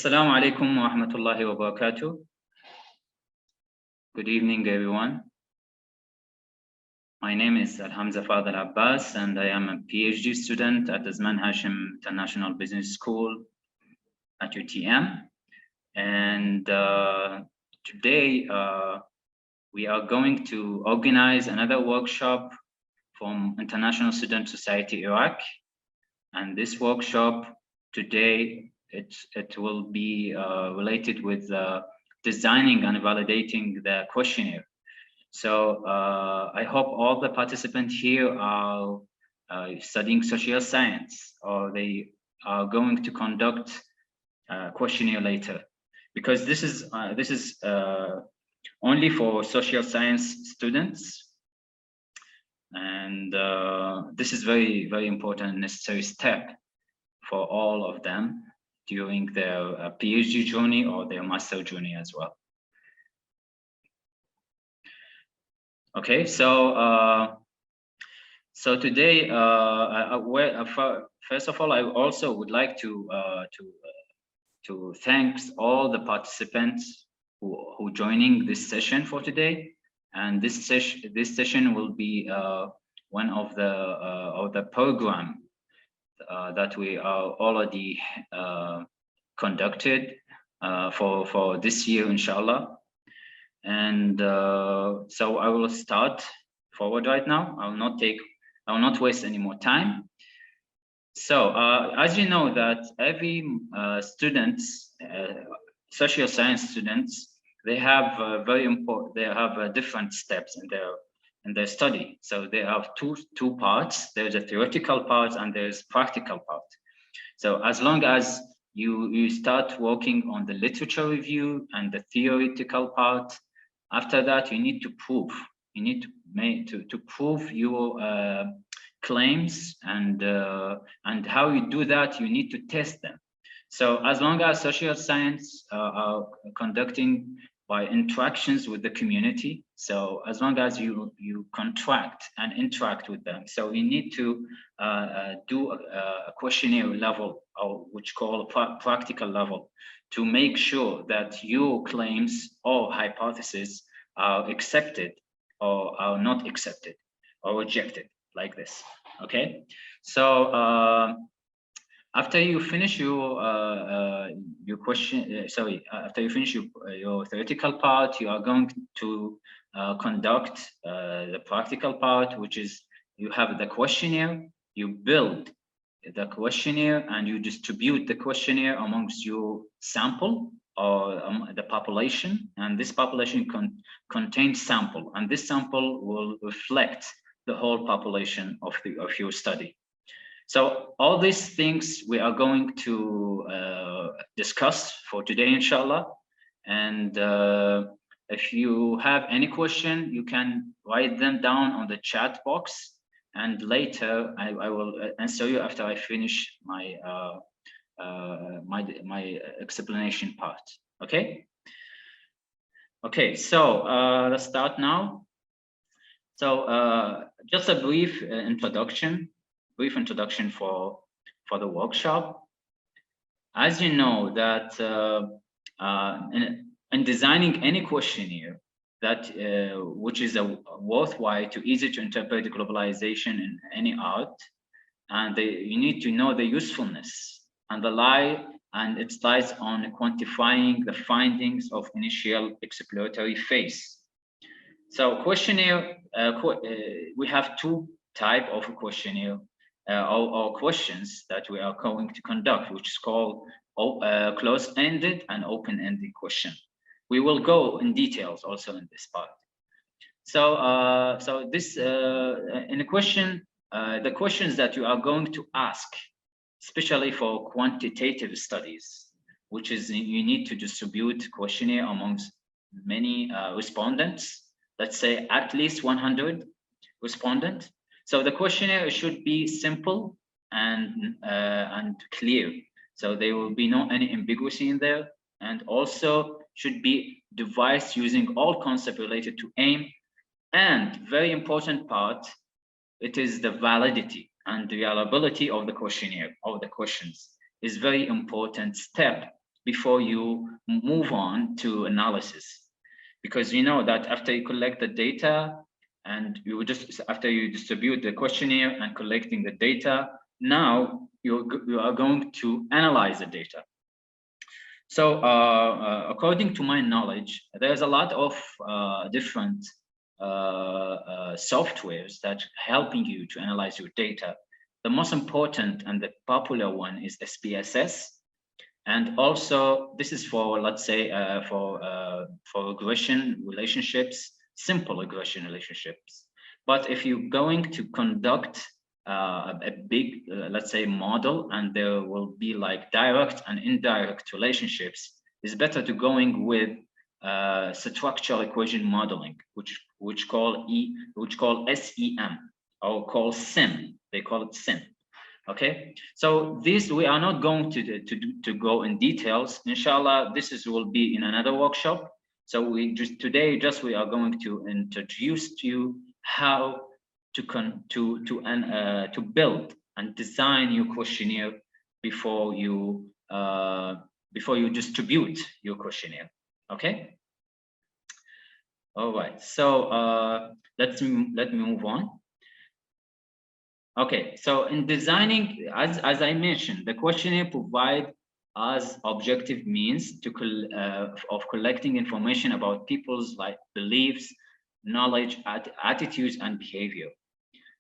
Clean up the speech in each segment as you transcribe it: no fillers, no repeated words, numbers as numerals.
Assalamu alaikum wa rahmatullahi wa barakatuh. Good evening, everyone. My name is Hamza Fadel Abbas, and I am a PhD student at Azman Hashim International Business School at UTM. And today we are going to organize another workshop from International Student Society Iraq. And this workshop today, it will be related with designing and validating the questionnaire. So I hope all the participants here are studying social science, or they are going to conduct a questionnaire later, because this is only for social science students, and this is very, very important and necessary step for all of them during their PhD journey or their master journey as well. Okay, so so today, first of all, I also would like to thank all the participants who joining this session for today. And this session will be one of the program that we are already conducted for this year, inshallah. And so I will start forward right now. I will not waste any more time. So as you know that every students, social science students, they have they have different steps in their study. So they have two parts. There's a theoretical part and there's practical part. So as long as you start working on the literature review and the theoretical part, after that you need to prove. You need to prove your claims, and how you do that, you need to test them. So as long as social science are conducting by interactions with the community, so as long as you contract and interact with them, so you need to do a questionnaire level, or which call a practical level, to make sure that your claims or hypotheses are accepted or are not accepted or rejected, like this. Okay, so after you finish your question, after you finish your theoretical part, you are going to conduct the practical part, which is you have the questionnaire, you build the questionnaire, and you distribute the questionnaire amongst your sample or the population, and this population contains sample, and this sample will reflect the whole population of your study. So all these things we are going to discuss for today, inshallah. And if you have any question, you can write them down on the chat box, and later I will answer you after I finish my my explanation part. Okay. Okay. So let's start now. So just a brief introduction for the workshop. As you know that in designing any questionnaire that which is worthwhile to easy to interpret globalization in any art, and you need to know the usefulness and it lies on quantifying the findings of initial exploratory phase. So questionnaire, we have two types of questionnaire or questions that we are going to conduct, which is called closed-ended and open-ended question. We will go in details also in this part. So so this in a question, the questions that you are going to ask, especially for quantitative studies, which is you need to distribute questionnaire amongst many respondents. Let's say at least 100 respondents. So the questionnaire should be simple and clear. So there will be no any ambiguity in there, and also should be devised using all concepts related to aim. And very important part, it is the validity and the reliability of the questionnaire, of the questions, is very important step before you move on to analysis. Because you know that after you collect the data and after you distribute the questionnaire and collecting the data, now you are going to analyze the data. So according to my knowledge, there's a lot of different softwares that helping you to analyze your data. The most important and the popular one is SPSS. And also this is for, let's say, for regression relationships, simple regression relationships. But if you're going to conduct a big, let's say, model, and there will be like direct and indirect relationships, it's better to going with structural equation modeling, which call SEM or call SIM. They call it SIM. Okay, so this we are not going to go in details. Inshallah, will be in another workshop. So we are going to introduce to you how to build and design your questionnaire before you distribute your questionnaire. Okay. All right. So let me move on. Okay. So in designing, as I mentioned, the questionnaire provide us objective means of collecting information about people's beliefs, knowledge, attitudes, and behavior.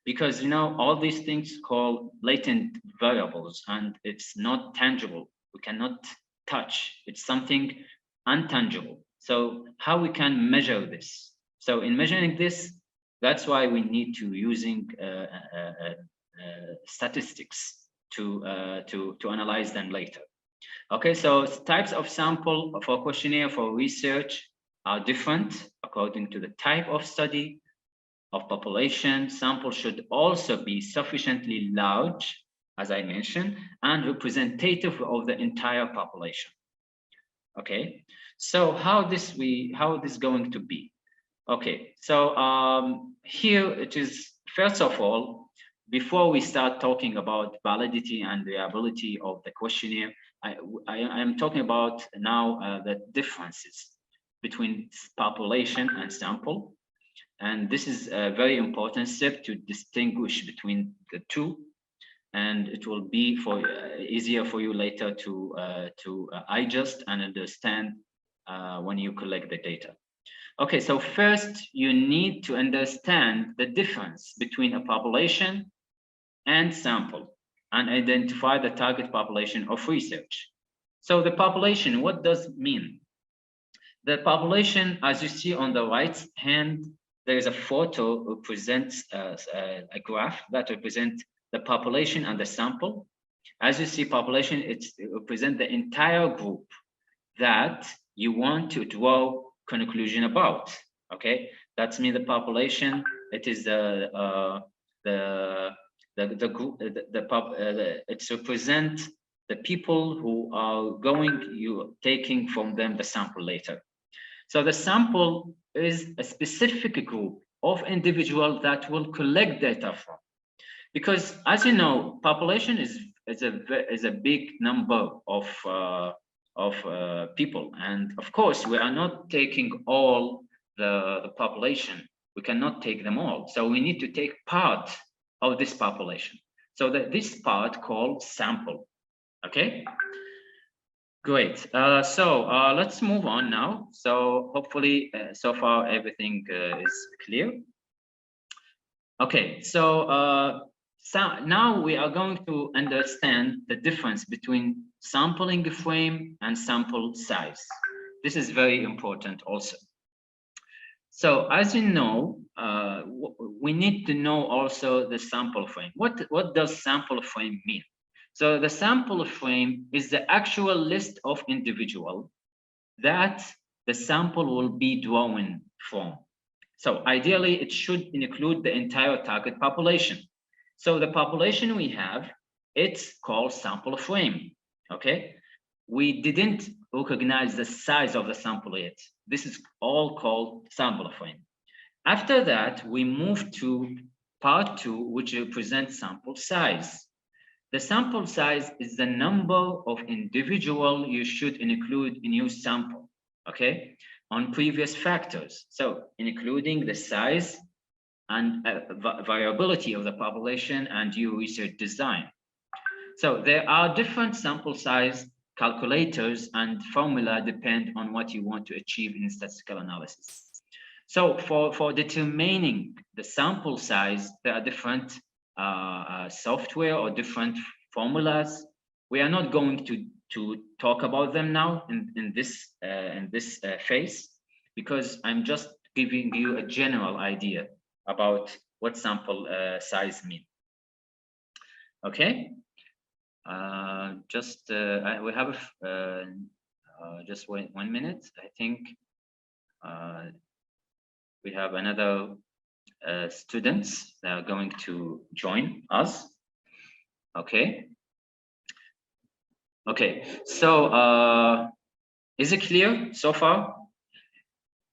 Because you know all these things called latent variables, and it's not tangible. We cannot touch. It's something untangible. So how we can measure this? So in measuring this, that's why we need to using statistics to analyze them later. Okay, so types of sample for questionnaire for research are different according to the type of study of population. Sample should also be sufficiently large, as I mentioned, and representative of the entire population. Okay, so how this going to be? Okay, so here it is. First of all, before we start talking about validity and reliability of the questionnaire, I am talking about now the differences between population and sample. And this is a very important step to distinguish between the two, and it will be easier for you later to adjust and understand when you collect the data. Okay, so first you need to understand the difference between a population and sample and identify the target population of research. So the population, what does it mean? The population, as you see on the right hand, there is a photo that represents a graph that represents the population and the sample. As you see, population, it represents the entire group that you want to draw conclusion about. Okay, that's mean the population. It is the group. It represents the people who are taking from them the sample later. So the sample is a specific group of individuals that will collect data from, because as you know, population is a big number of people, and of course we are not taking all the population. We cannot take them all, so we need to take part of this population. So this part called sample. Okay. Great. So let's move on now. So hopefully, so far everything is clear. Okay. So now we are going to understand the difference between sampling frame and sample size. This is very important also. So as you know, we need to know also the sample frame. What does sample frame mean? So the sample frame is the actual list of individuals that the sample will be drawn from. So ideally, it should include the entire target population. So the population we have, it's called sample frame. Okay, we didn't recognize the size of the sample yet. This is all called sample frame. After that, we move to part 2, which represents sample size. The sample size is the number of individual you should include in your sample, okay, on previous factors. So including the size and variability of the population and your research design. So there are different sample size calculators and formula depend on what you want to achieve in statistical analysis. So for determining the sample size, there are different software or different formulas. We are not going to talk about them now in this phase, because I'm just giving you a general idea about what sample size mean. Okay. We have just 1 minute. I think we have another students that are going to join us. Okay. Okay. So is it clear so far?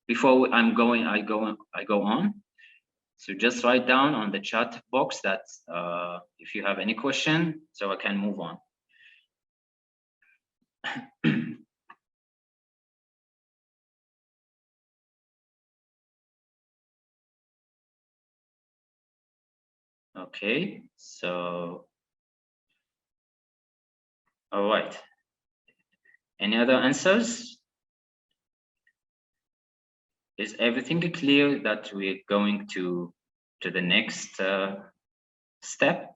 Before I go on. So just write down on the chat box that if you have any question, so I can move on. Okay, so, all right. Any other answers? Is everything clear that we're going to the next step?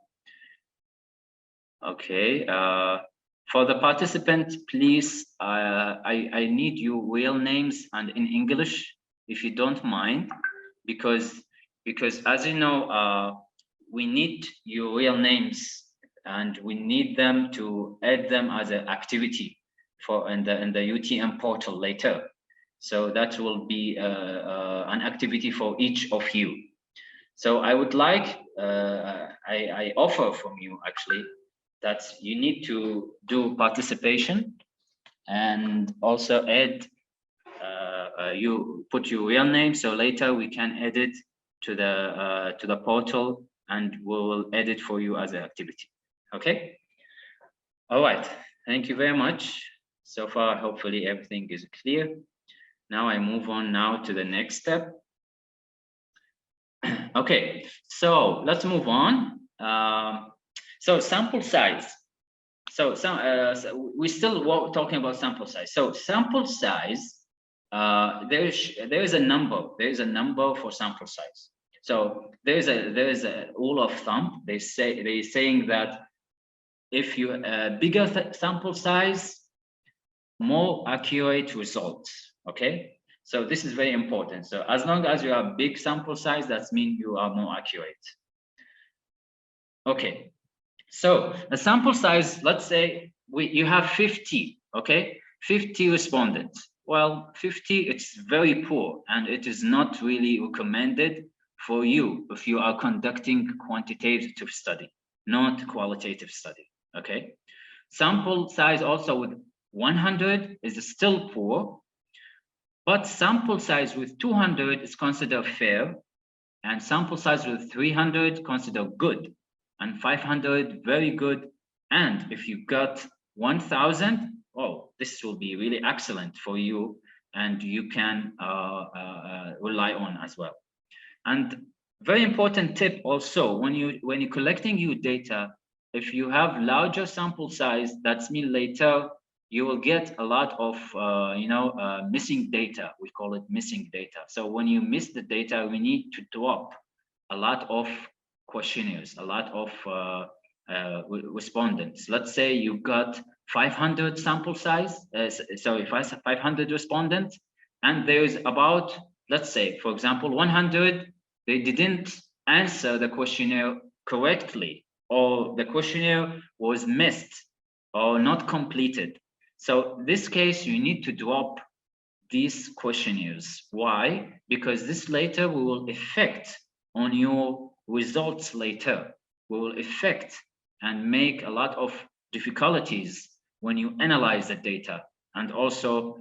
Okay, for the participant, please, I need your real names and in English, if you don't mind, because as you know, we need your real names and we need them to add them as an activity for in the UTM portal later. So that will be an activity for each of you. So I would like, I offer from you actually that you need to do participation and also add, you put your real name, so later we can add it to the portal and we will add it for you as an activity. Okay. All right. Thank you very much. So far, hopefully everything is clear. Now I move on now to the next step. Okay, so let's move on. So sample size. So we're still talking about sample size. So sample size, there is a number. There is a number for sample size. So there is a rule of thumb. They're saying that if you bigger sample size, more accurate results. Okay. So this is very important. So as long as you have big sample size, that means you are more accurate. Okay, so the sample size, let's say you have 50, okay, 50 respondents. Well, 50, it's very poor and it is not really recommended for you if you are conducting quantitative study, not qualitative study, okay? Sample size also with 100 is still poor, but sample size with 200 is considered fair, and sample size with 300 considered good, and 500 very good. And if you got 1,000, oh, this will be really excellent for you, and you can rely on as well. And very important tip also, when you're collecting your data, if you have larger sample size, that's mean later you will get a lot of missing data. We call it missing data. So when you miss the data, we need to drop a lot of questionnaires, a lot of respondents. Let's say you got 500 sample size, 500 respondents, and there's about, let's say, for example, 100, they didn't answer the questionnaire correctly, or the questionnaire was missed or not completed. So in this case, you need to drop these questionnaires. Why? Because this later will affect on your results later. Will affect and make a lot of difficulties when you analyze the data, and also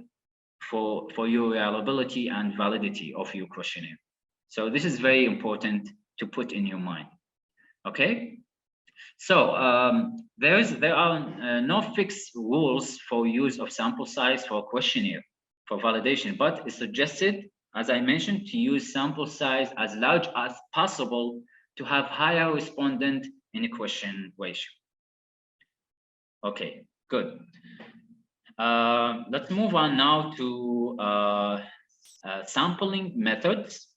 for your reliability and validity of your questionnaire. So this is very important to put in your mind. Okay. So there are no fixed rules for use of sample size for questionnaire for validation, but it's suggested, as I mentioned, to use sample size as large as possible to have higher respondent in a question ratio. Okay, good. Let's move on now to sampling methods.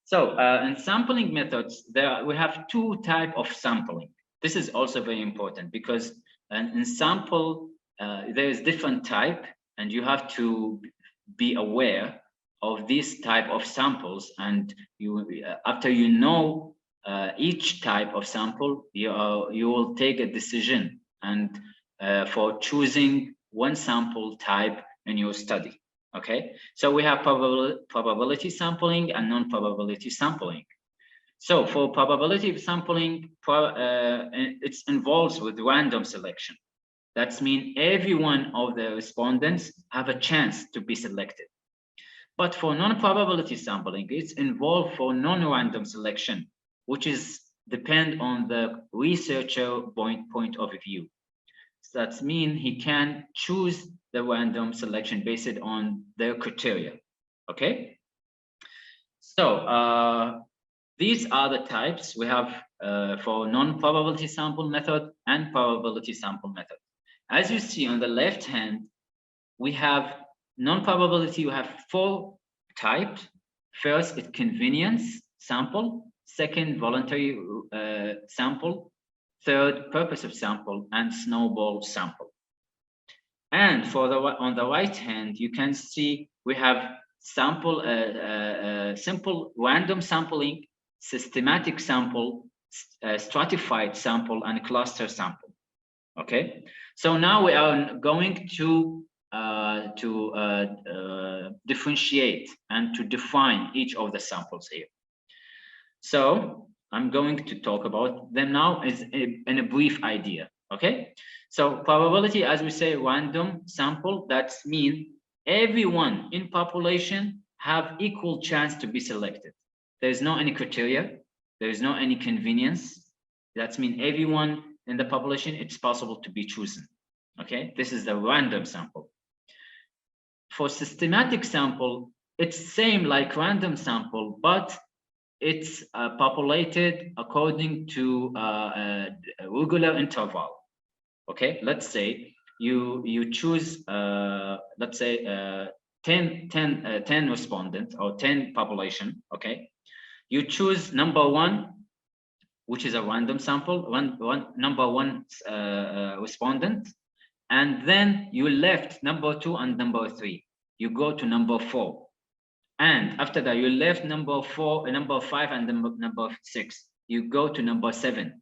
So in sampling methods, we have two types of sampling. This is also very important because in sample, there is different type, and you have to be aware of this type of samples. And you, after you know each type of sample, you will take a decision and for choosing one sample type in your study. Okay, so we have probability sampling and non-probability sampling. So for probability sampling, it involves with random selection. That means every one of the respondents have a chance to be selected. But for non-probability sampling, it's involved for non-random selection, which is depend on the researcher point of view. So that means he can choose the random selection based on their criteria. Okay. So these are the types we have for non-probability sample method and probability sample method. As you see on the left hand, we have non-probability. We have four types. First, it's convenience sample. Second, voluntary sample. Third, purpose of sample, and snowball sample. And for the on the right hand, you can see we have sample simple random sampling, systematic sample, stratified sample, and cluster sample. Okay, so now we are going to differentiate and to define each of the samples here. So I'm going to talk about them now in a brief idea. Okay, so probability, as we say, random sample, that means everyone in population have equal chance to be selected. There's no any criteria, there's no any convenience. That means everyone in the population, it's possible to be chosen. Okay, this is the random sample. For systematic sample, it's same like random sample, but it's populated according to a regular interval. Okay, let's say you choose let's say 10 respondent or 10 population. Okay, you choose number one, which is a random sample, number one respondent, and then you left number 2 and number 3. You go to number 4. And after that, you left number 4, number 5, and number 6. You go to number 7.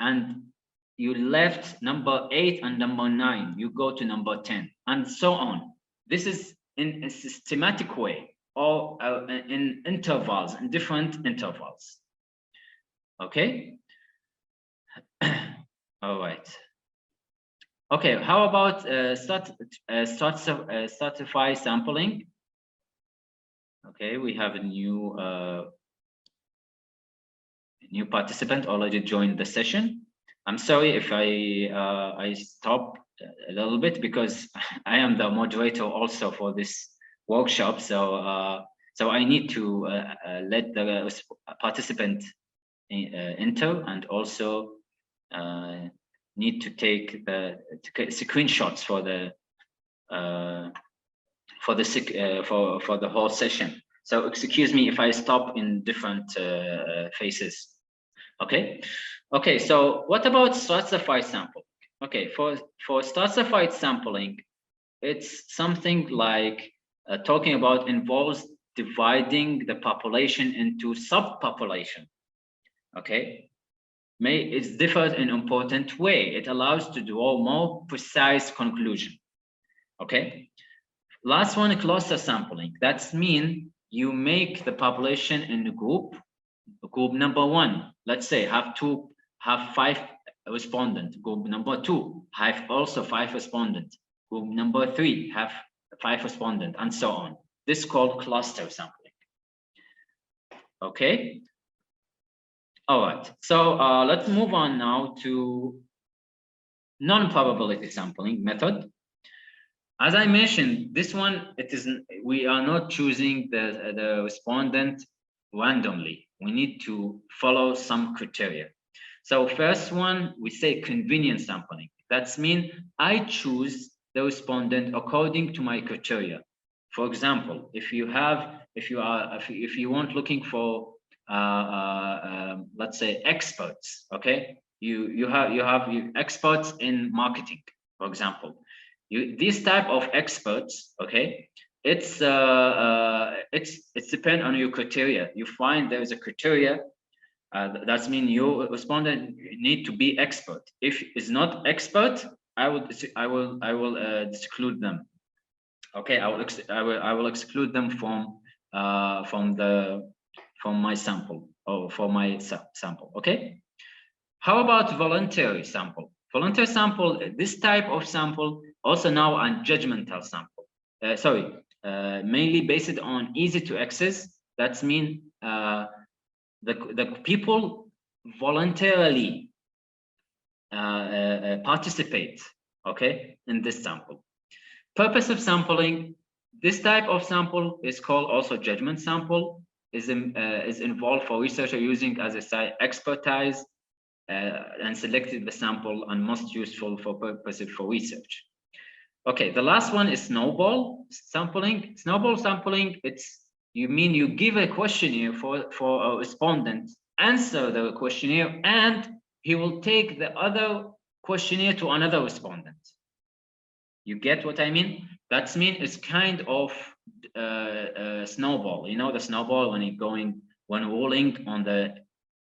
And you left number 8 and number 9. You go to number 10, and so on. This is in a systematic way, or in intervals, in different intervals. Okay. All right. Okay. How about stratify sampling? Okay, we have a new participant already joined the session. I'm sorry if I stop a little bit because I am the moderator also for this workshop. So so I need to let the participant enter, and also need to take the screenshots for the whole session. So excuse me if I stop in different phases. Okay. Okay. So what about stratified sample? Okay. For stratified sampling, it's something like talking about involves dividing the population into subpopulation. Okay. It's different in important way. It allows to draw more precise conclusion. Okay. Last one, cluster sampling. That's mean you make the population in a group number 1, let's say have 5 respondents. Group number 2 have also 5 respondents. Group number 3 have 5 respondents, and so on. This is called cluster sampling. Okay. All right, so let's move on now to non-probability sampling method. As I mentioned, this one, we are not choosing the respondent randomly. We need to follow some criteria. So first one, we say convenience sampling. That's mean I choose the respondent according to my criteria. For example, if you want looking for let's say experts, okay, you have experts in marketing, for example. These type of experts, okay, it's depend on your criteria. You find there is a criteria. That's mean your respondent need to be expert. If it's not expert, I will exclude them. Okay, I will exclude them from my sample, or for my sample. Okay. How about voluntary sample? Voluntary sample, this type of sample, also now a judgmental sample. Mainly based on easy to access. That's mean the people voluntarily participate, okay, in this sample. Purpose of sampling, this type of sample is called also judgment sample, is involved for researcher using, as I say, expertise and selected the sample and most useful for purposes for research. Okay, the last one is snowball sampling. Snowball sampling, you give a questionnaire for a respondent, answer the questionnaire, and he will take the other questionnaire to another respondent. You get what I mean? That's mean it's kind of snowball. You know the snowball when rolling on the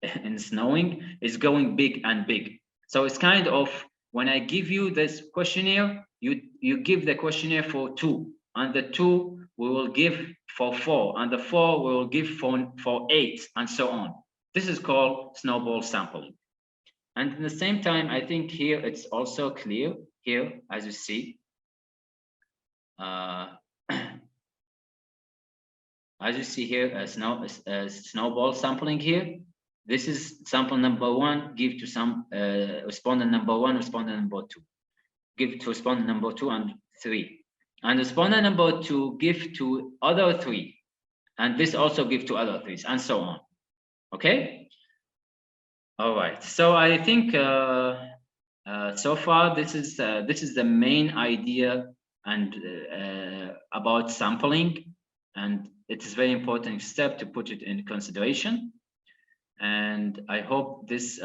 and snowing is going big and big. So it's kind of, when I give you this questionnaire, you give the questionnaire for 2, and the 2 we will give for 4, and the 4 we will give for 8, and so on. This is called snowball sampling. And at the same time, I think here it's also clear here, as you see. As you see here, a snowball sampling here. This is sample number 1, give to some respondent number 1, respondent number 2. Give to respondent number 2 and 3. And respondent number 2 give to other 3. And this also give to other 3s, and so on. Okay? All right. So I think so far this is the main idea and about sampling, and it is a very important step to put it in consideration. And I hope this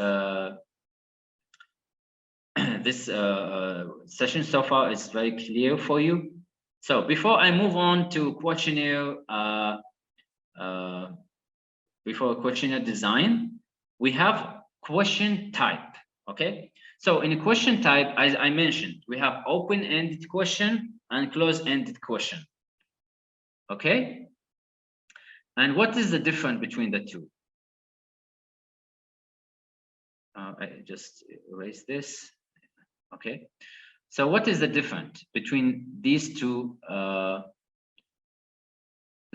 session so far is very clear for you. So before I move on to questionnaire, before questionnaire design, we have question type. Okay, so in a question type, as I mentioned, we have open-ended question and closed-ended question. Okay, and what is the difference between the two? I just erase this. Okay, so what is the difference between these two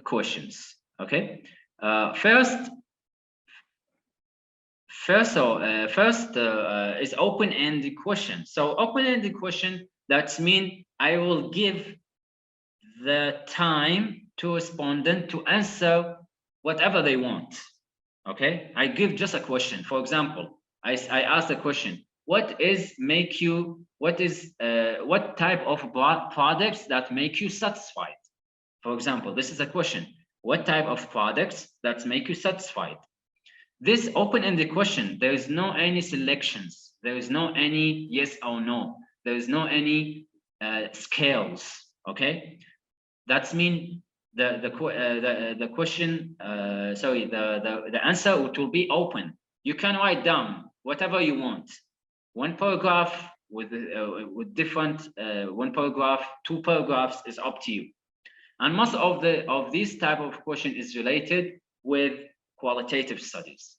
questions? Okay, first is open-ended question. So open-ended question, that's mean I will give the time to respondent to answer whatever they want. Okay, I give just a question. For example, I ask the question, what type of products that make you satisfied? For example, this is a question. What type of products that make you satisfied? This open-ended question, there is no any selections. There is no any yes or no. There is no any scales. Okay, that's mean the question. The answer it will be open. You can write down whatever you want. One paragraph with different 1 paragraph, 2 paragraphs is up to you. And most of these type of question is related with qualitative studies.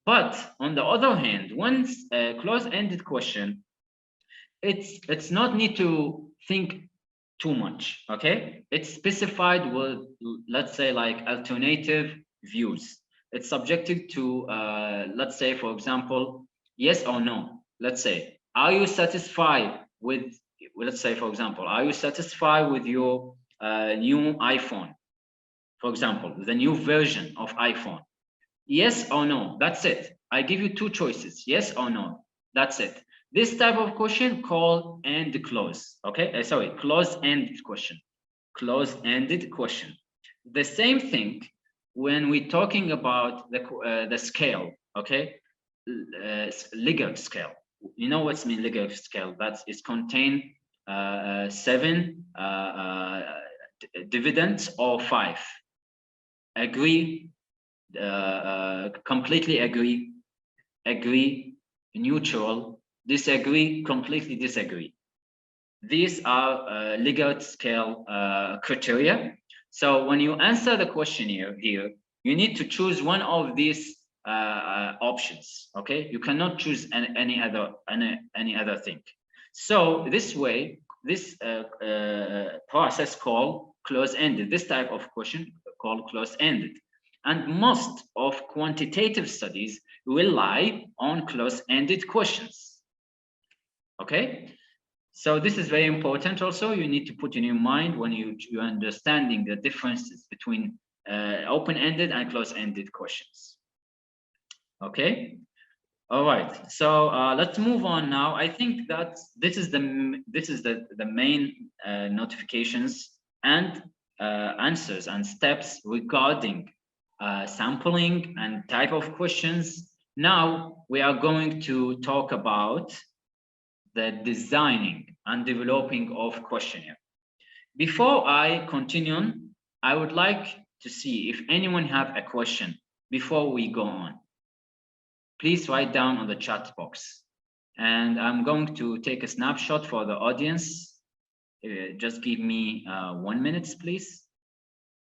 But on the other hand, once a close-ended question, it's not need to think too much. Okay, it's specified with, let's say, like alternative views. it's subjected to, let's say, for example, yes or no. Let's say, are you satisfied with, let's say, for example, are you satisfied with your new iPhone? For example, the new version of iPhone. Yes or no, that's it. I give you two choices, yes or no, that's it. This type of question called and close, okay? Sorry, close-ended question, close-ended question. The same thing when we're talking about the scale, okay? Liggett scale. You know what's mean Liggett scale? That is contain 7 dividends or 5. Agree, completely agree, agree, neutral, disagree, completely disagree. These are Liggett scale criteria. So when you answer the questionnaire here, you need to choose one of these options. Okay, you cannot choose any other thing. So this way, this process called close-ended. This type of question called close-ended. And most of quantitative studies rely on close-ended questions. Okay, so this is very important. Also, you need to put in your mind when you're understanding the differences between open-ended and close-ended questions. Okay, all right. So let's move on now. I think that this is the main notifications and answers and steps regarding sampling and type of questions. Now we are going to talk about the designing and developing of questionnaire. Before I continue, I would like to see if anyone have a question before we go on. Please write down on the chat box. And I'm going to take a snapshot for the audience. Just give me 1 minute, please.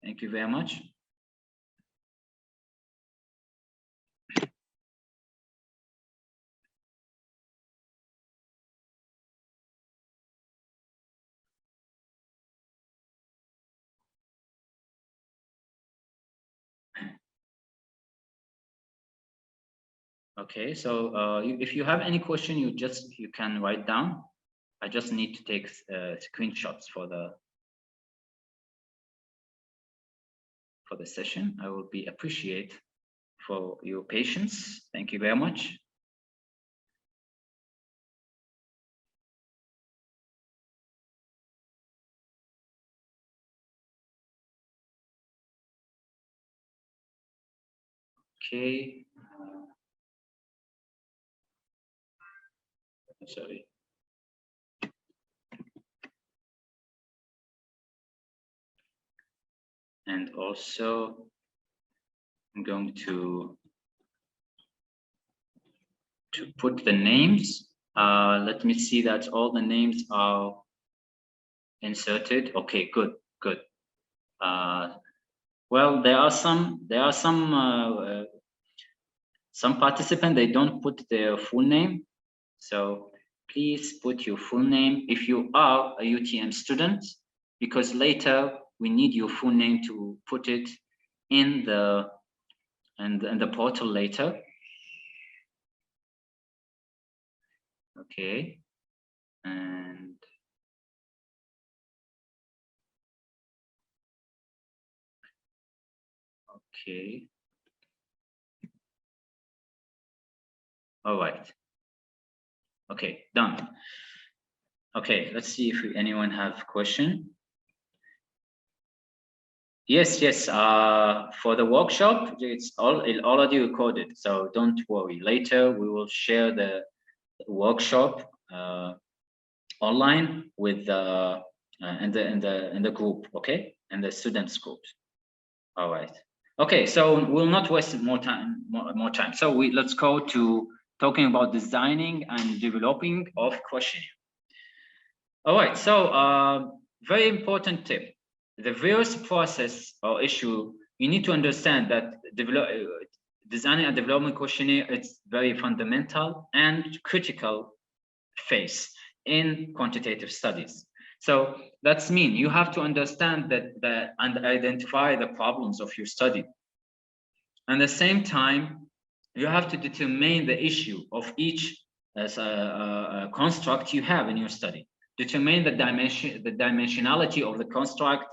Thank you very much. Okay, so if you have any question, you can write down. I just need to take screenshots for the session. I will be appreciate for your patience. Thank you very much. Okay. Sorry. And also, I'm going to put the names. Let me see that all the names are inserted. Okay, good, good. Well, there are some participants, they don't put their full name. So please put your full name if you are a UTM student, because later we need your full name to put it in the portal later. Okay, and okay, all right. Okay, done. Okay, let's see if anyone have question. Yes, yes. For the workshop, it's already recorded, so don't worry. Later we will share the workshop online with the in the group, okay, in the students group. All right. Okay, so we'll not waste more time. So let's go to talking about designing and developing of questionnaire. All right. So very important tip. The various process or issue, you need to understand that designing and developing questionnaire, it's very fundamental and critical phase in quantitative studies. So that's mean you have to understand that and identify the problems of your study. At the same time, you have to determine the issue of each construct you have in your study. Determine the dimensionality of the construct,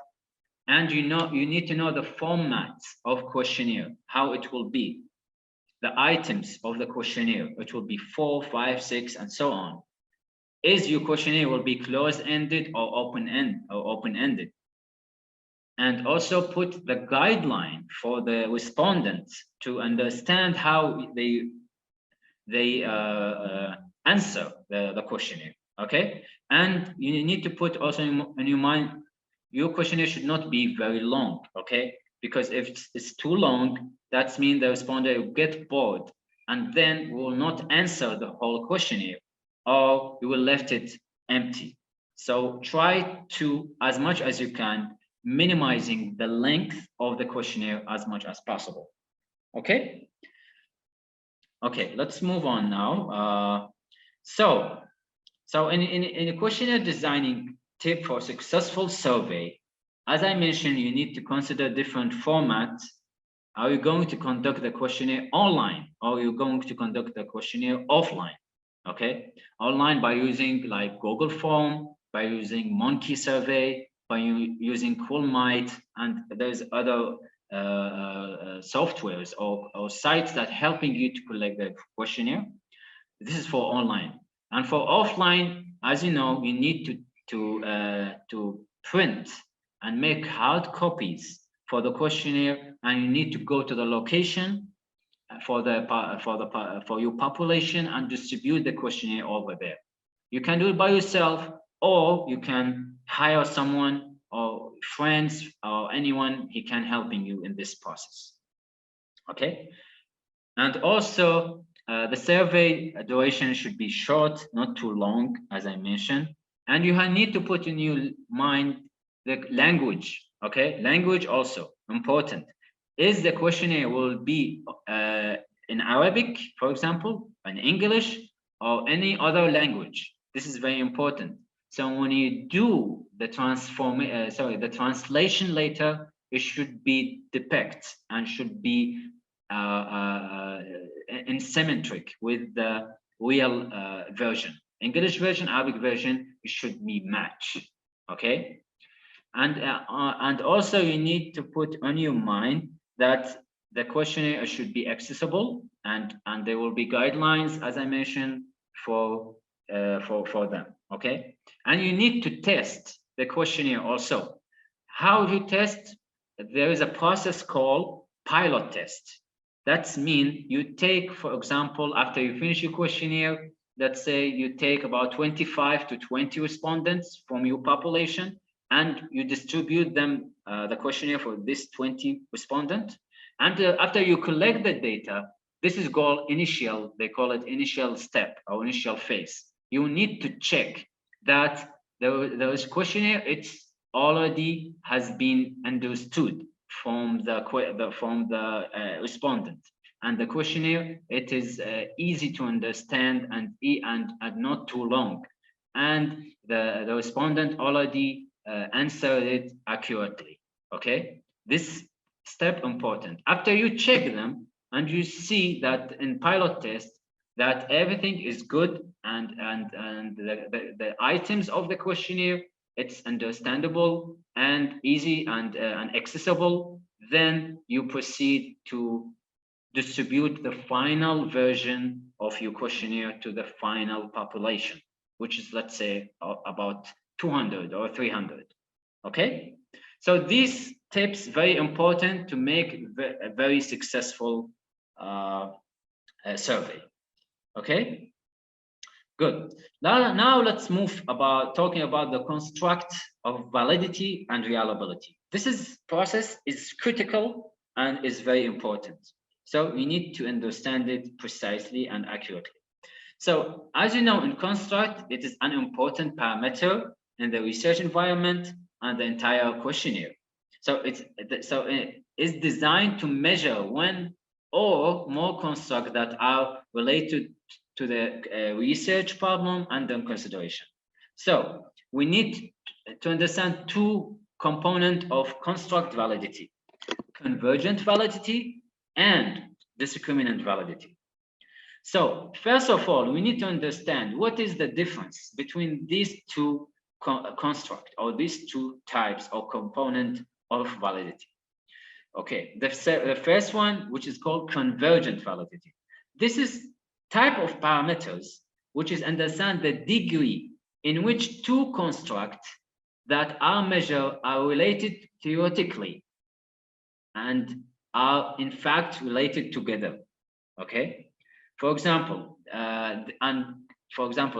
and you need to know the formats of questionnaire, how it will be, the items of the questionnaire. It will be 4, 5, 6, and so on. Is your questionnaire will be closed-ended or open-ended? And also put the guideline for the respondents to understand how they answer the questionnaire. Okay, and you need to put also in your mind, your questionnaire should not be very long. Okay, because if it's too long, that means the respondent will get bored and then will not answer the whole questionnaire, or you will left it empty. So try to, as much as you can, minimizing the length of the questionnaire as much as possible. Okay. Okay, let's move on now. So in a questionnaire designing tip for successful survey, as I mentioned, you need to consider different formats. Are you going to conduct the questionnaire online, or are you going to conduct the questionnaire offline? Okay, online by using like Google Form, by using Monkey Survey, by using Coolmite, and there's other softwares or sites that helping you to collect the questionnaire. This is for online. And for offline, as you know, you need to print and make hard copies for the questionnaire, and you need to go to the location for your population and distribute the questionnaire over there. You can do it by yourself, or you can hire someone or friends or anyone he can helping you in this process. Okay, and also the survey duration should be short, not too long, as I mentioned. And you need to put in your mind the language. Okay, language also important. Is the questionnaire will be in Arabic, for example, in English, or any other language? This is very important. So when you do the the translation later, it should be depict and should be in symmetric with the real version. English version, Arabic version, it should be match. Okay, and also you need to put on your mind that the questionnaire should be accessible, and there will be guidelines, as I mentioned, for them. Okay, and you need to test the questionnaire also. How do you test? There is a process called pilot test. That means you take, for example, after you finish your questionnaire, let's say you take about 25 to 20 respondents from your population, and you distribute them the questionnaire for this 20 respondent. And after you collect the data, this is called initial, they call it initial step or initial phase. You need to check that the questionnaire, it's already has been understood from the respondent, and the questionnaire, it is easy to understand and not too long, and the respondent already answered it accurately. Okay, this step important. After you check them and you see that in pilot test that everything is good, and the items of the questionnaire, it's understandable and easy and accessible, then you proceed to distribute the final version of your questionnaire to the final population, which is, let's say, about 200 or 300. Okay, so these tips very important to make a very successful survey. Okay, good. Now let's move about talking about the construct of validity and reliability. This process is critical and is very important. So we need to understand it precisely and accurately. So as you know, in construct, it is an important parameter in the research environment and the entire questionnaire. So it is designed to measure one or more constructs that are related to the research problem under consideration. So we need to understand two components of construct validity: convergent validity and discriminant validity. So first of all, we need to understand what is the difference between these two constructs or these two types or component of validity. Okay, the first one, which is called convergent validity. This is type of parameters which is understand the degree in which two constructs that are measured are related theoretically and are in fact related together. Okay, for example,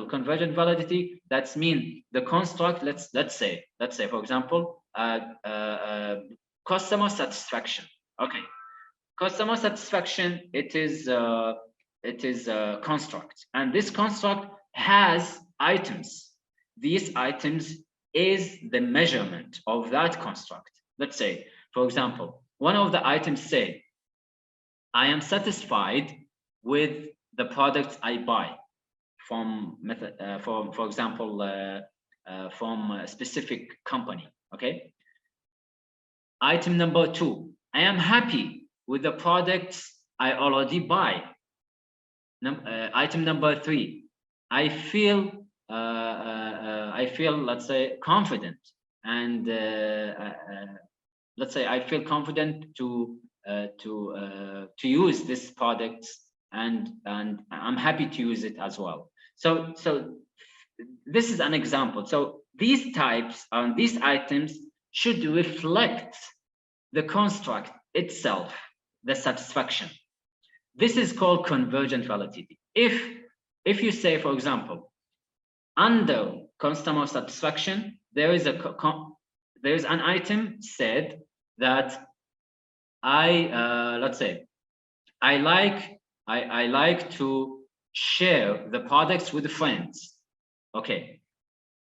convergent validity, that's mean the construct, let's say for example, customer satisfaction. Okay, customer satisfaction, it is a construct, and this construct has items. These items is the measurement of that construct. Let's say, for example, one of the items say, I am satisfied with the products I buy from for example, from a specific company. Okay. Item number 2, I am happy with the products I already buy. Item number 3, I feel, let's say, confident, and let's say I feel confident to use this product, and I'm happy to use it as well. So this is an example. So these types and these items should reflect the construct itself, the satisfaction. This is called convergent validity. If you say, for example, under customer satisfaction, there is an item said that let's say I like to share the products with friends. Okay,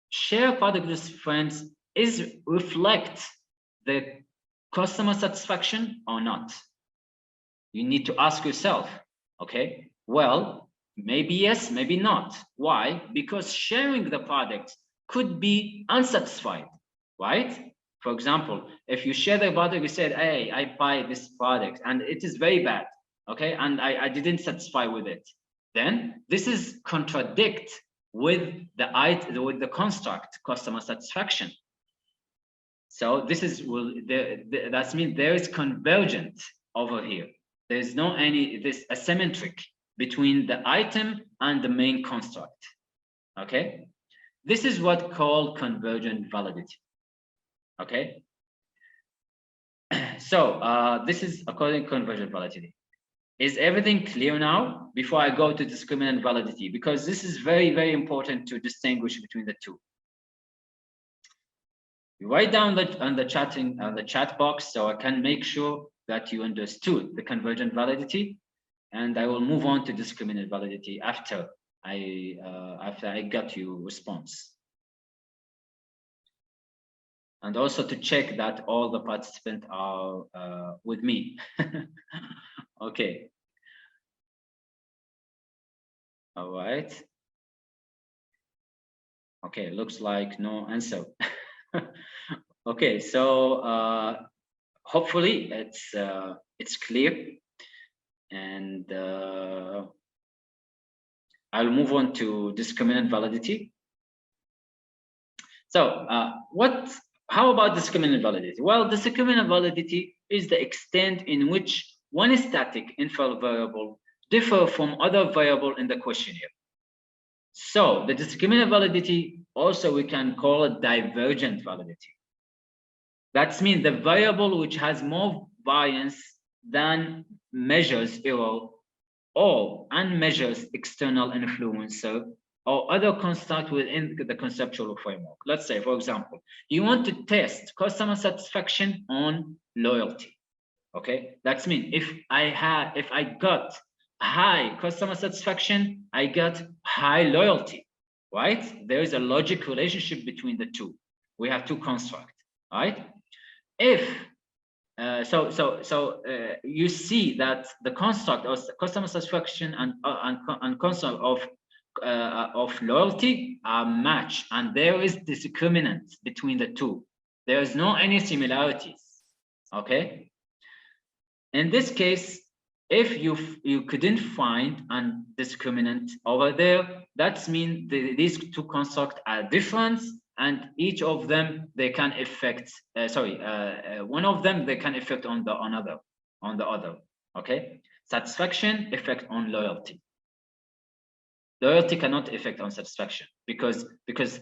share products with friends is reflect the customer satisfaction or not? You need to ask yourself. Okay, well, maybe yes, maybe not. Why? Because sharing the product could be unsatisfied, right? For example, if you share the product, you said, hey, I buy this product and it is very bad, okay, and I didn't satisfy with it, then this is contradict with the construct customer satisfaction. So this is that means there is convergent over here. There's no this asymmetric between the item and the main construct. Okay, this is what called convergent validity. Okay, so this is according to convergent validity. Is everything clear now before I go to discriminant validity? Because this is very, very important to distinguish between the two. You write down on the chat box so I can make sure that you understood the convergent validity, and I will move on to discriminant validity after I got your response. And also to check that all the participants are with me. Okay. All right. Okay, looks like no answer. Okay, so hopefully it's clear, and I'll move on to discriminant validity. So how about discriminant validity? Well, discriminant validity is the extent in which one static infer variable differ from other variable in the questionnaire. So the discriminant validity also we can call it divergent validity. That means the variable which has more variance than measures error or unmeasures external influencer or other construct within the conceptual framework. Let's say, for example, you want to test customer satisfaction on loyalty. Okay, that's mean if I got high customer satisfaction, I got high loyalty, right? There is a logic relationship between the two. We have two constructs, right? If you see that the construct of customer satisfaction and construct of loyalty are matched, and there is discriminant between the two. There is no any similarities. Okay. In this case, If you couldn't find a discriminant over there, that means these two constructs are different, and each of them they can affect. One of them they can affect on the other. Okay, satisfaction affect on loyalty. Loyalty cannot affect on satisfaction because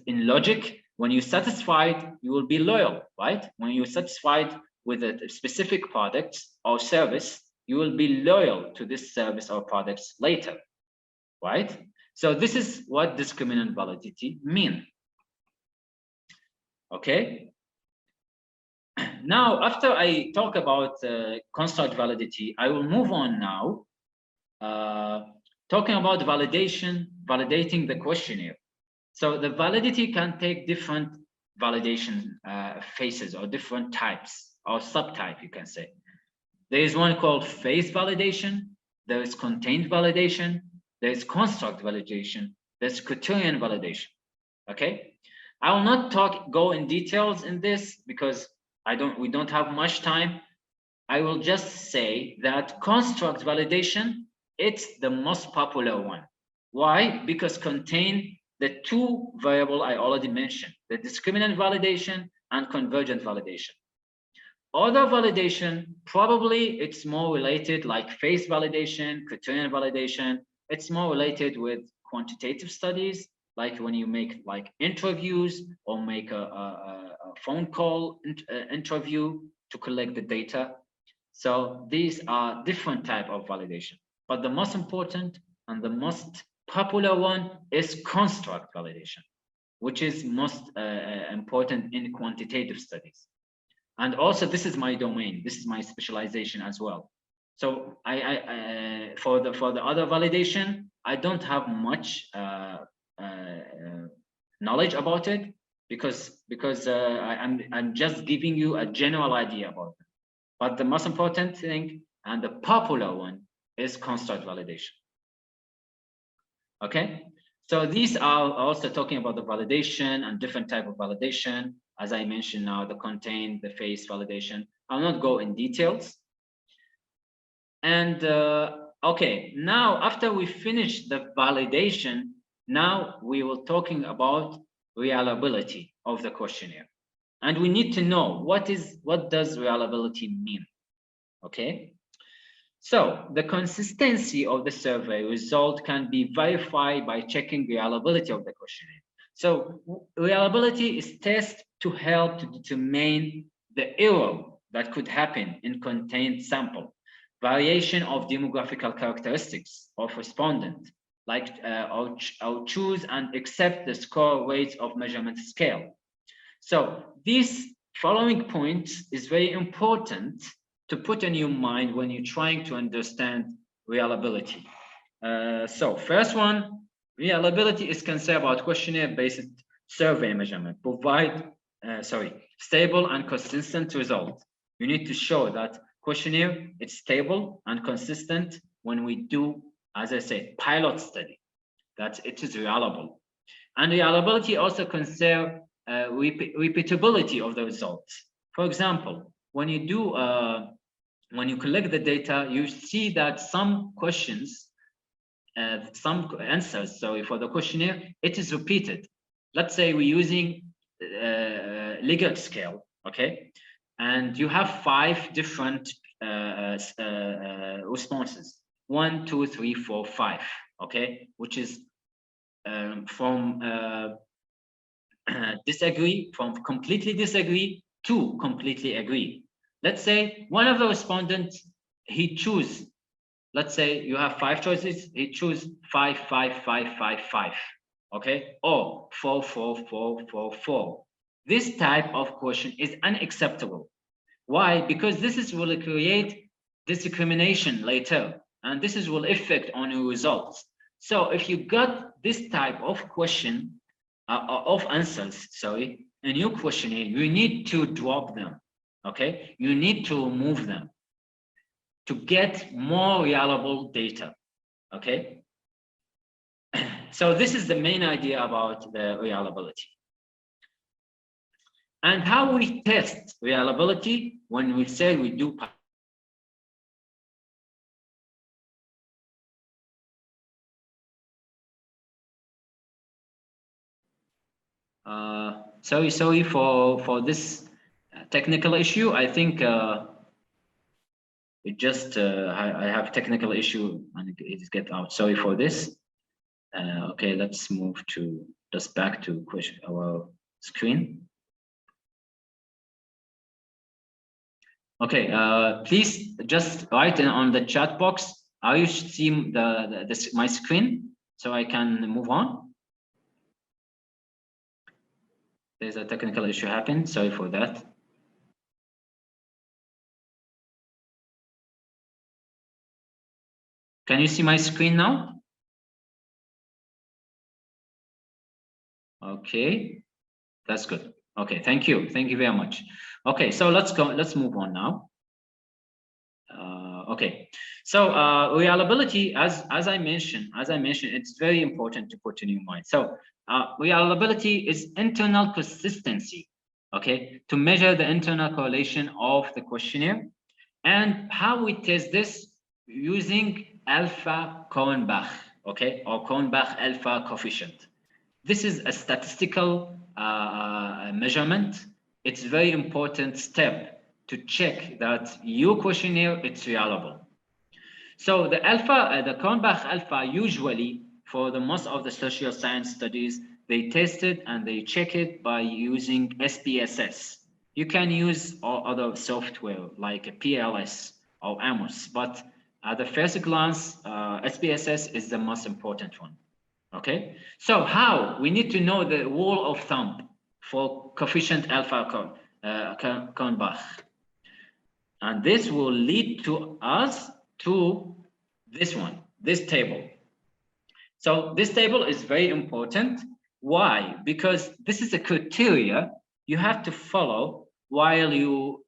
in logic, when you're satisfied, you will be loyal, right? When you're satisfied with a specific product or service, you will be loyal to this service or products later, right? So this is what discriminant validity mean. Okay. Now, after I talk about construct validity, I will move on now. Talking about validating the questionnaire. So the validity can take different validation phases or different types or subtype, you can say. There is one called phase validation, there is contained validation, there is construct validation, there's criterion validation. Okay, I will not go in details in this because we don't have much time. I will just say that construct validation, it's the most popular one. Why? Because contain the two variables I already mentioned, the discriminant validation and convergent validation. Other validation, probably it's more related like phase validation, criterion validation. It's more related with quantitative studies, like when you make like interviews or make a phone call interview to collect the data. So these are different type of validation, but the most important and the most popular one is construct validation, which is most important in quantitative studies. And also this is my domain, this is my specialization as well. So for the other validation, I don't have much knowledge about it because I'm just giving you a general idea about it. But the most important thing and the popular one is construct validation. Okay, so these are also talking about the validation and different type of validation. As I mentioned now, the contained, the phase validation. I'll not go in details. And okay, now after we finish the validation, now we will talking about reliability of the questionnaire. And we need to know what does reliability mean? Okay, so the consistency of the survey result can be verified by checking reliability of the questionnaire. So reliability is tested to help to determine the error that could happen in contained sample, variation of demographical characteristics of respondent, like or choose and accept the score weights of measurement scale. So this following point is very important to put in your mind when you're trying to understand reliability. So first one, reliability is concerned about questionnaire-based survey measurement, provide stable and consistent result. You need to show that questionnaire it's stable and consistent when we do, as I said, pilot study, that it is reliable. And reliability also concerns repeatability of the results. For example, when you do when you collect the data, you see that some questions, some answers, sorry, for the questionnaire, it is repeated. Let's say we're using Likert scale, okay, and you have 5 different responses: 1, 2, 3, 4, 5, okay, which is from disagree, from completely disagree to completely agree. Let's say one of the respondents, he choose, let's say you have 5 choices, he choose 5, 5, 5, 5, 5, okay, or 4, 4, 4, 4, 4. This type of question is unacceptable. Why? Because this will create discrimination later, and this will affect on your results. So if you got this type of question, of answers, sorry, in your questionnaire, you need to drop them, okay? You need to remove them to get more reliable data, okay? So this is the main idea about the reliability. And how we test reliability when we say we do Sorry for this technical issue. I think it just I have technical issue and it get out. Sorry for this. Okay, let's move to just back to our screen. Okay, please just write on the chat box. Are you seeing my screen so I can move on? There's a technical issue happened. Sorry for that. Can you see my screen now? Okay, that's good. Okay, thank you. Thank you very much. Okay, so let's go. Let's move on now. Okay, so reliability, as I mentioned, it's very important to put in your mind. So reliability is internal consistency. Okay, to measure the internal correlation of the questionnaire, and how we test this using alpha Kornbach, okay, or Kornbach alpha coefficient. This is a statistical measurement. It's a very important step to check that your questionnaire is reliable. So the Kornbach alpha, usually for the most of the social science studies, they test it and they check it by using SPSS. You can use other software like a PLS or AMOS, but at the first glance, SPSS is the most important one. Okay, so how we need to know the rule of thumb for coefficient alpha Kornbach, and this will lead to us to this table. So this table is very important. Why? Because this is a criteria you have to follow while you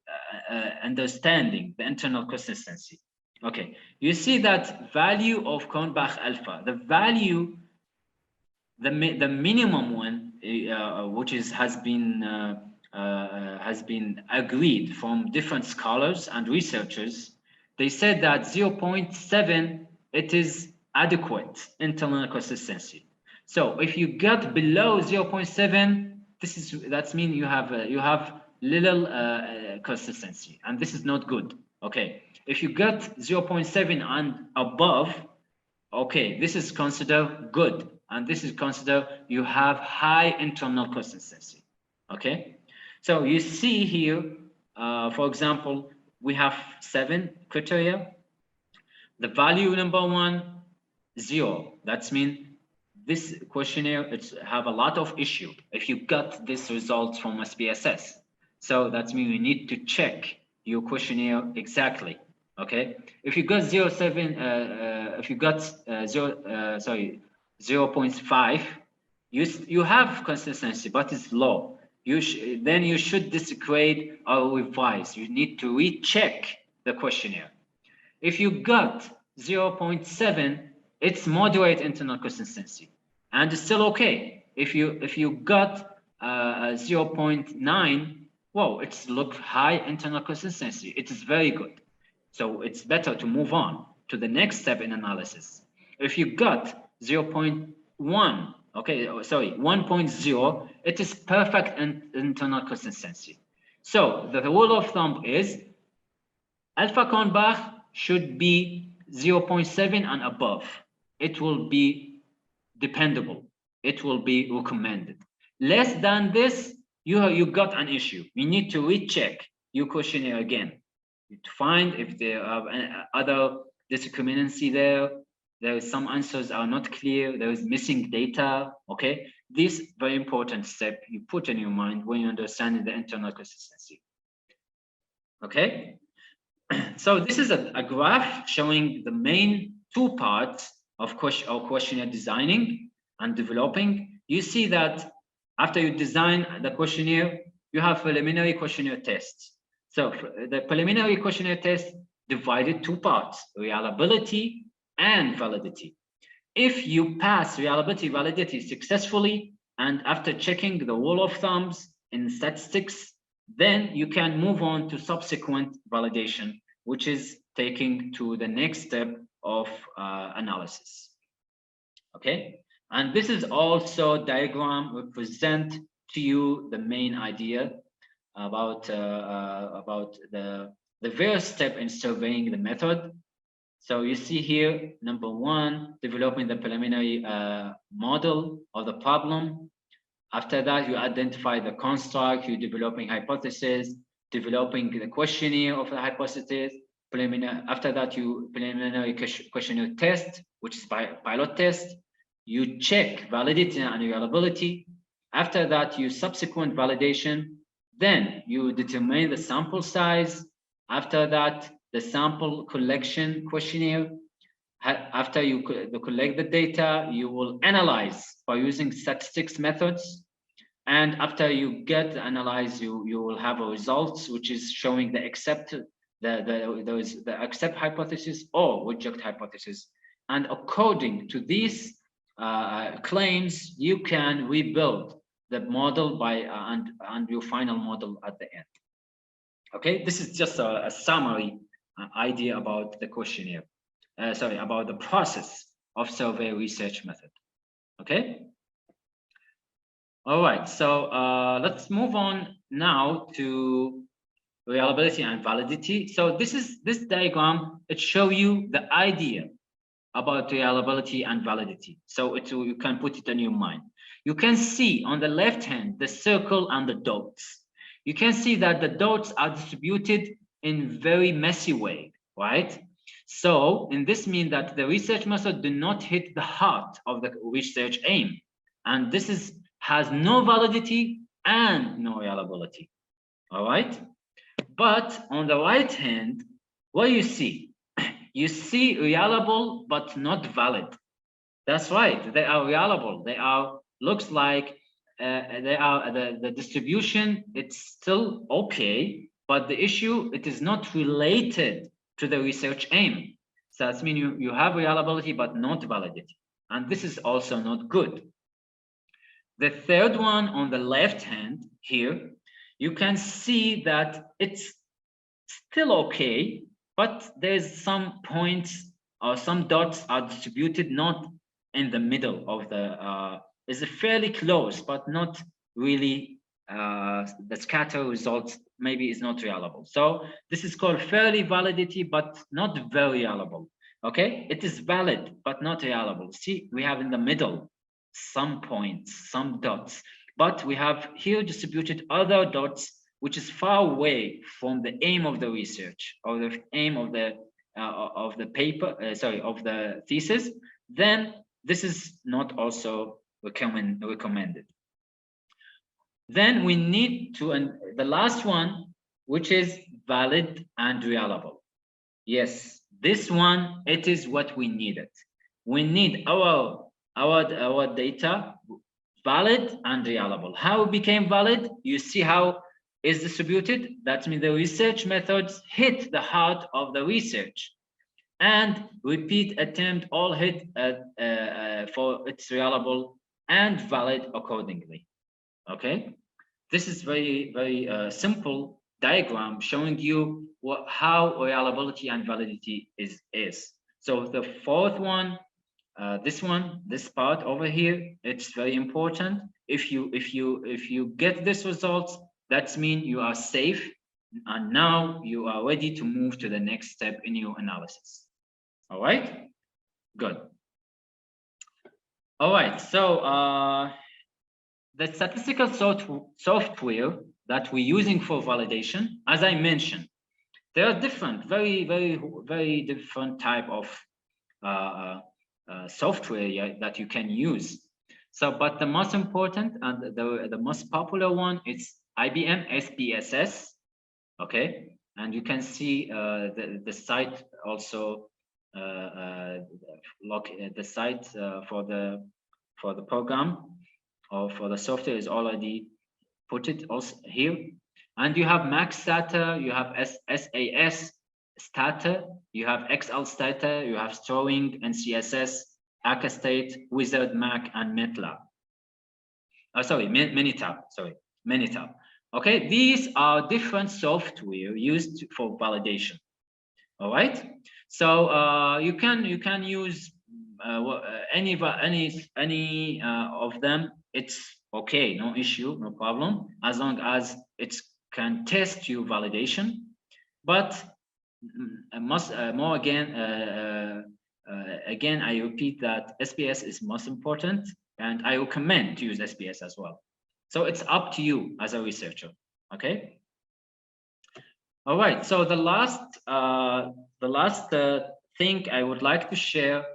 understanding the internal consistency. Okay, you see that value of Kornbach alpha, the value, the minimum one, which has been agreed from different scholars and researchers. They said that 0.7, it is adequate internal consistency. So if you get below 0.7, that means you have little consistency, and this is not good. Okay, if you get 0.7 and above, okay, this is considered good, and this is considered you have high internal consistency. Okay, so you see here, for example, we have 7 criteria. The value number 1, 0. That means this questionnaire have a lot of issue if you got this result from SPSS. So that means you need to check your questionnaire exactly. Okay, if you got 0.7, if you got 0.5, you have consistency, but it's low. Then you should disgrade or revise. You need to recheck the questionnaire. If you got 0.7, it's moderate internal consistency, and it's still okay. If you got 0.9, well, it's look high internal consistency. It is very good. So it's better to move on to the next step in analysis. If you got 0.1, okay, sorry, 1.0, it is perfect internal consistency. So the rule of thumb is alpha Kornbach should be 0.7 and above. It will be dependable. It will be recommended. Less than this, you got an issue. You need to recheck your questionnaire again to find if there are other discriminancy there. There is some answers are not clear. There is missing data. Okay, this very important step you put in your mind when you understand the internal consistency. Okay, so this is a graph showing the main 2 parts of questionnaire designing and developing. You see that after you design the questionnaire, you have preliminary questionnaire tests. So the preliminary questionnaire test divided 2 parts, reliability and validity. If you pass reliability, validity successfully, and after checking the rule of thumbs in statistics, then you can move on to subsequent validation, which is taking to the next step of analysis. Okay, and this is also diagram represent to you the main idea about the various step in surveying the method. So you see here, number one, developing the preliminary model of the problem. After that, you identify the construct, you're developing hypothesis, developing the questionnaire of the hypothesis. After that, you preliminary questionnaire test, which is pilot test. You check validity and reliability. After that, you subsequent validation. Then you determine the sample size. After that, the sample collection questionnaire. After you collect the data, you will analyze by using statistics methods. And after you get the analyze, you will have a results which is showing the accept hypothesis or reject hypothesis. And according to these claims, you can rebuild the model by and your final model at the end. Okay, this is just a summary idea about the questionnaire. Sorry, about the process of survey research method. Okay. All right, so let's move on now to reliability and validity. So this diagram, it shows you the idea about reliability and validity. So you can put it in your mind. You can see on the left hand the circle and the dots. You can see that the dots are distributed in very messy way, right? So, and this means that the research method do not hit the heart of the research aim, and this has no validity and no reliability. All right, but on the right hand, what do you see? You see reliable but not valid. That's right, they are reliable. They are looks like they are the distribution. It's still okay, but the issue, it is not related to the research aim. So that means you have reliability but not validity, and this is also not good. The third one on the left hand here, you can see that it's still okay, but there's some points or some dots are distributed not in the middle of the is fairly close, but not really the scatter results maybe is not reliable. So this is called fairly validity, but not very reliable. Okay, it is valid but not reliable. See, we have in the middle some points, some dots, but we have here distributed other dots which is far away from the aim of the research or the aim of the paper, of the thesis. Then this is not also recommended. Then we need to, and the last one, which is valid and reliable. Yes, this one, it is what we needed. We need our data valid and reliable. How it became valid? You see how is distributed. That means the research methods hit the heart of the research, and repeat attempt all hit for its reliable and valid accordingly. Okay, this is very simple diagram showing you how reliability and validity is. So the fourth one, this part over here, it's very important. If you get this results, that means you are safe, and now you are ready to move to the next step in your analysis. All right, good. All right, so the statistical software that we're using for validation, as I mentioned, there are different, very different type of software that you can use. So, but the most important and the most popular one is IBM SPSS. Okay, and you can see the site also. The site for the program or for the software is already put it also here. And you have MaxStata, you have SAS Stata, you have XL Stata, you have Storing, NCSS, Acastate, Wizard, Mac, and MATLAB. Sorry, Minitab. Sorry, Minitab. Okay, these are different software used for validation. All right, so you can use any of them. It's okay, no issue, no problem, as long as it can test your validation. But again, I repeat that SPS is most important, and I recommend to use SPS as well. So it's up to you as a researcher. Okay. All right. So the last thing I would like to share,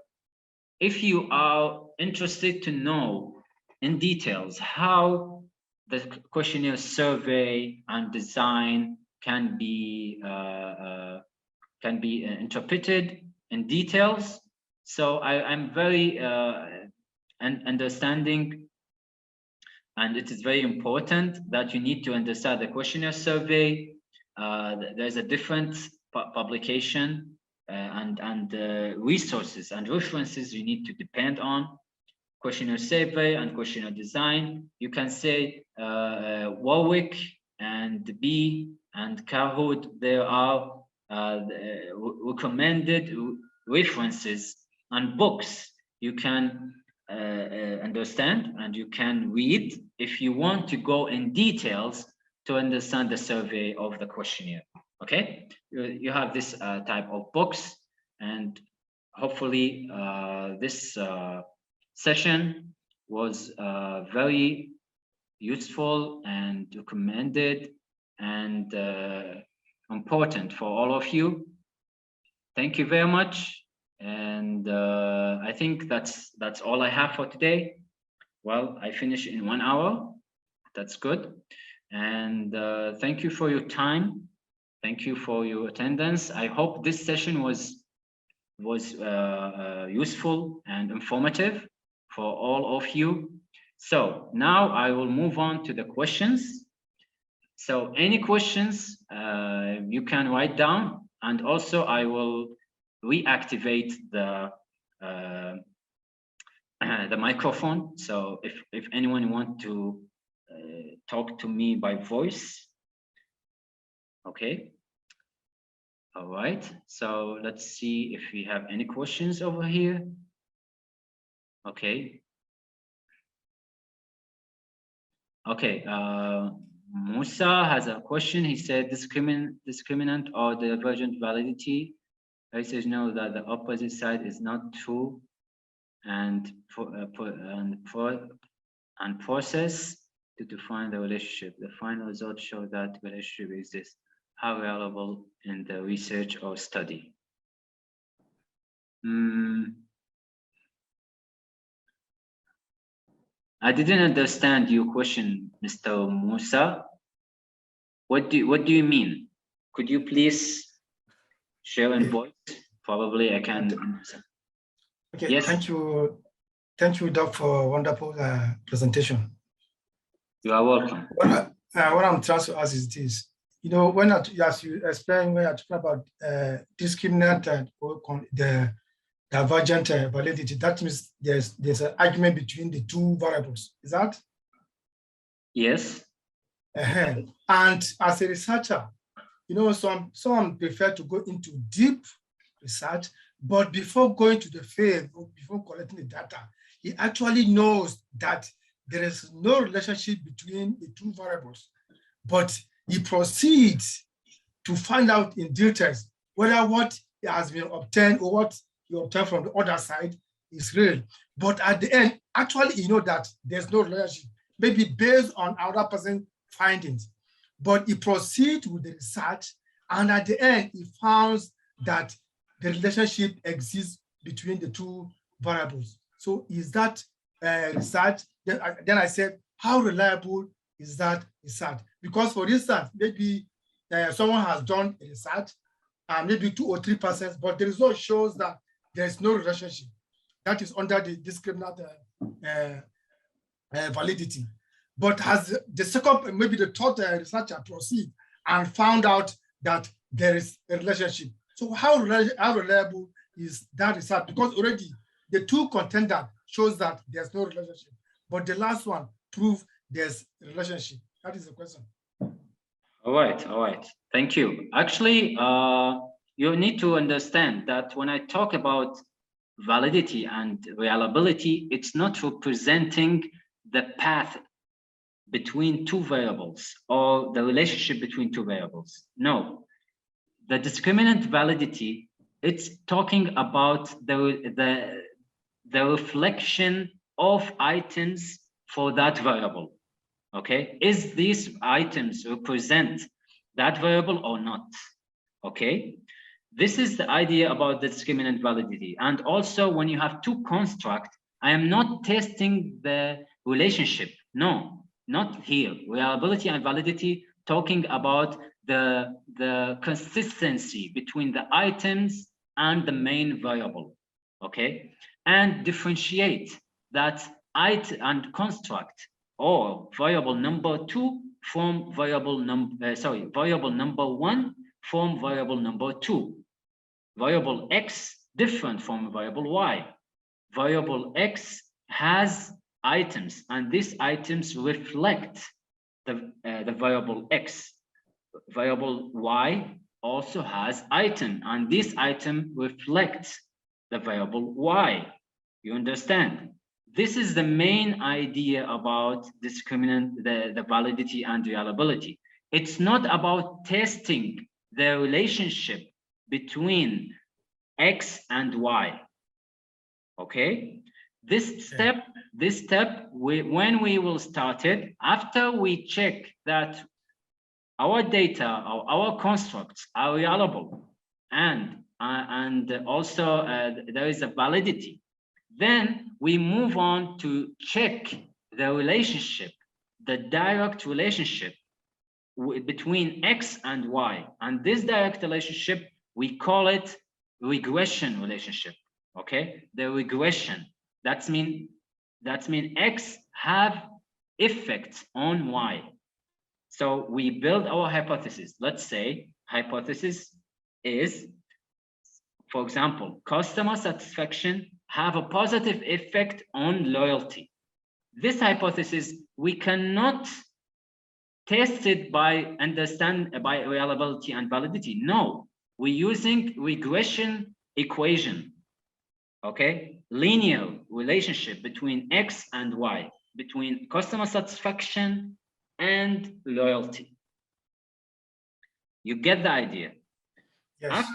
if you are interested to know in details how the questionnaire survey and design can be interpreted in details. So I'm very understanding, and it is very important that you need to understand the questionnaire survey. There's a different publication and resources and references you need to depend on. Questionnaire survey and questionnaire design. You can say Warwick and B and Kahoot. There are recommended references and books you can understand and you can read if you want to go in details to understand the survey of the questionnaire. Okay, you have this type of books, and hopefully this session was very useful and recommended and important for all of you. Thank you very much, and I think that's all I have for today. Well, I finished in 1 hour. That's good. And thank you for your time. Thank you for your attendance. I hope this session was useful and informative for all of you. So now I will move on to the questions. So any questions you can write down, and also I will reactivate the microphone. So if anyone want to talk to me by voice. Okay. All right. So let's see if we have any questions over here. Okay. Okay. Musa has a question. He said discriminant or divergent validity. I says no, that the opposite side is not true, and process to define the relationship. The final results show that relationship exists. How reliable in the research or study? I didn't understand your question, Mr. Musa. What do you mean? Could you please share in voice? Probably I can understand. Okay, yes. Thank you, Doc, for a wonderful presentation. You are welcome. What I'm trying to ask is this. You know, as you explained, when you're talking about discriminant and the divergent validity, that means there's an argument between the two variables. Is that? Yes. And as a researcher, you know, some prefer to go into deep research, but before going to the field, before collecting the data, he actually knows that there is no relationship between the two variables, but he proceeds to find out in details whether what has been obtained or what he obtained from the other side is real. But at the end, actually, you know that there's no relationship, maybe based on another person's findings. But he proceeds with the research, and at the end, he found that the relationship exists between the two variables. So is that research? Then I said, how reliable is that research? Because for instance, maybe someone has done a research, maybe 2 or 3%, but the result shows that there's no relationship. That is under the discriminant validity. But has the second, maybe the third researcher proceed and found out that there is a relationship. So how reliable is that research? Because already the two contenders shows that there's no relationship, but the last one proves there's a relationship. That is the question. All right. Thank you. Actually, you need to understand that when I talk about validity and reliability, it's not representing the path between two variables or the relationship between two variables. No, the discriminant validity, it's talking about the reflection of items for that variable. Okay, is these items represent that variable or not? Okay, this is the idea about the discriminant validity. And also when you have two constructs, I am not testing the relationship. No, not here. Reliability and validity talking about the consistency between the items and the main variable. Okay, and differentiate that item and construct or variable number 2 from variable number variable number 1 from variable number 2. Variable x different from variable y. Variable x has items, and these items reflect the variable x. Variable y also has item, and this item reflects the variable y. You understand? This is the main idea about discriminant, the validity and reliability. It's not about testing the relationship between x and y. Okay, this step when we will start it, after we check that our data or our constructs are reliable and also there is a validity, then we move on to check the relationship, the direct relationship between x and y. And this direct relationship, we call it regression relationship. Okay, the regression, that's mean x have effects on y. So we build our hypothesis. Let's say hypothesis is, for example, customer satisfaction have a positive effect on loyalty. This hypothesis, we cannot test it by reliability and validity. No, we're using regression equation. Okay, linear relationship between x and y, between customer satisfaction and loyalty. You get the idea? Yes.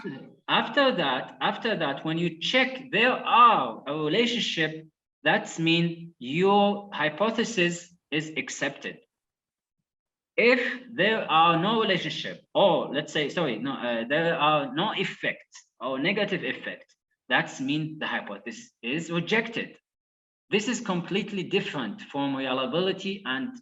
After that, when you check there are a relationship, that's mean your hypothesis is accepted. If there are no relationship, or let's say, there are no effects or negative effect, that's mean the hypothesis is rejected. This is completely different from reliability and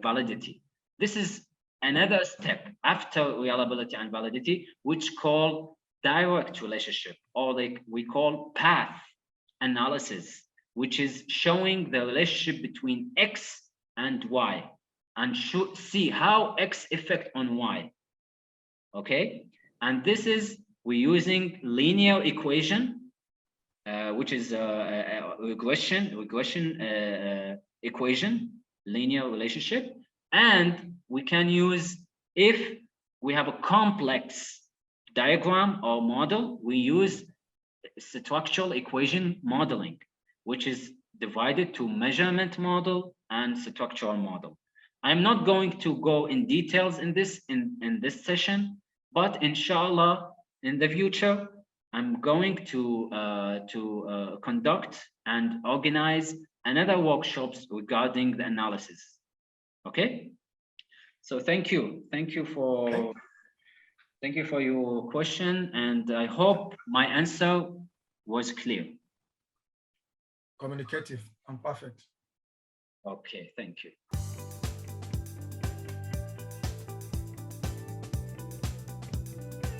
validity. This is another step after reliability and validity, which call direct relationship, or like we call path analysis, which is showing the relationship between x and y, and should see how x affect on y. Okay, and this is we're using linear equation, which is a regression equation, linear relationship, and we can use, if we have a complex diagram or model, we use structural equation modeling, which is divided to measurement model and structural model. I'm not going to go in details in this session, but inshallah in the future I'm going to conduct and organize another workshops regarding the analysis. Okay, so thank you for your question, and I hope my answer was clear. Communicative and perfect. Okay, thank you.